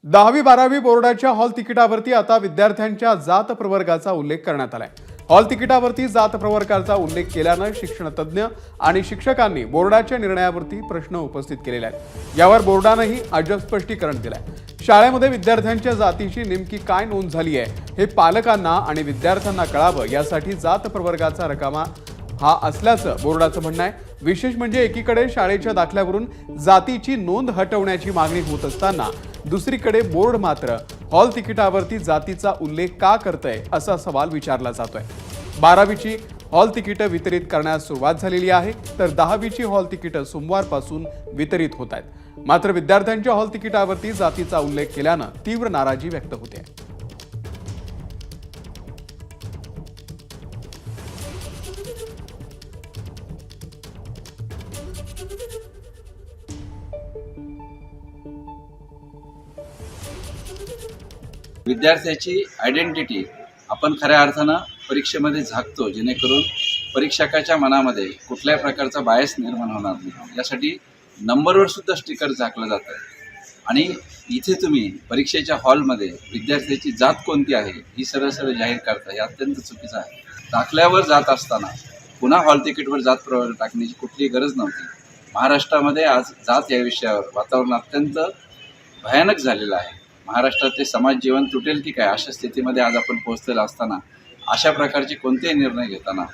10वी-12वी बोर्डाच्या हॉल तिकिटावरती आता विद्यार्थ्यांच्या जात प्रवर्गाचा उल्लेख करण्यात आलाय। हॉल तिकिटावरती जात प्रवर्गाचा उल्लेख केल्यानं शिक्षण तज्ञ आणि शिक्षकांनी बोर्डाच्या निर्णयावरती प्रश्न उपस्थित केलेले आहेत। यावर बोर्डानेही अजब स्पष्टीकरण दिलंय। शाळेमध्ये विद्यार्थ्यांच्या जातीची नेमकी काय नोंद झाली आहे हे पालकांना आणि विद्यार्थ्यांना कळावं यासाठी जात प्रवर्गाचा रकाना हा असल्याचं बोर्डाचं म्हणणं आहे। विशेष म्हणजे एकीकडे शाळेच्या दाखल्यावरून जातीची नोंद हटवण्याची मागणी होत असताना दुसरीकडे बोर्ड मात्र हॉल तिकिटावरती जातीचा उल्लेख का करतंय असा सवाल विचारला जातोय। 12वीची हॉल तिकीटं वितरित करण्यास सुरुवात झालेली आहे, तर 10वीची हॉल तिकीटं सोमवारपासून वितरित होत आहेत। मात्र विद्यार्थ्यांच्या हॉल तिकिटावरती जातीचा उल्लेख केल्यानं तीव्र नाराजी व्यक्त होते। विद्यार्थ्याची आयडेंटिटी आपण खऱ्या अर्थानं परीक्षेमध्ये झाकतो, जेणेकरून परीक्षकाच्या मनामध्ये कुठल्याही प्रकारचा बायस निर्माण होणार नाही यासाठी नंबरवर सुद्धा स्टिकर झाकलं जातं। आणि इथे तुम्ही परीक्षेच्या हॉलमध्ये विद्यार्थ्याची जात कोणती आहे ही सरळ सरळ जाहीर करता, हे अत्यंत चुकीचं आहे। दाखल्यावर जात असताना पुन्हा हॉल तिकीटवर जात प्रवर्ग टाकण्याची कुठलीही गरज नव्हती। महाराष्ट्रामध्ये आज जात या विषयावर वातावरण अत्यंत भयानक झालेलं आहे। महाराष्ट्रातले समाज जीवन तुटेल की काय अशा स्थितीमध्ये आज आपण पोहोचलेलो असताना अशा प्रकारचे कोणतेही निर्णय घेताना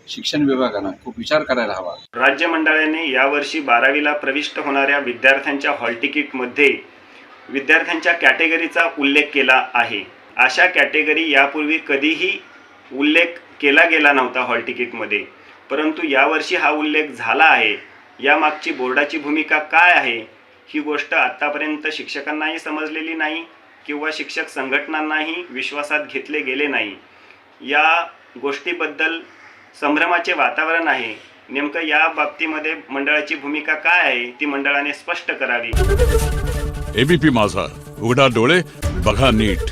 शिक्षण विभागानं खूप विचार करायला हवा। राज्य मंडळाने यावर्षी 12वीला प्रविष्ट होणाऱ्या विद्यार्थ्यांच्या हॉल तिकीटमध्ये विद्यार्थ्यांच्या कॅटेगरीचा उल्लेख केला आहे। अशा कॅटेगरी यापूर्वी कधीही उल्लेख केला गेला नव्हता हॉल तिकीटमध्ये, परंतु यावर्षी हा उल्लेख झाला आहे। यामागची बोर्डाची भूमिका काय आहे ही गोष्ट आतापर्यंत शिक्षकांनाही समजलेली नाही किंवा शिक्षक संघटनांनाही विश्वासात घेतले गेले नाही। या गोष्टीबद्दल संभ्रमाचे वातावरण आहे। नेमकं या बाबतीमध्ये मंडळाची भूमिका काय आहे ती मंडळाने स्पष्ट करावी। एबीपी माझा, उघडा डोळे बघा नीट।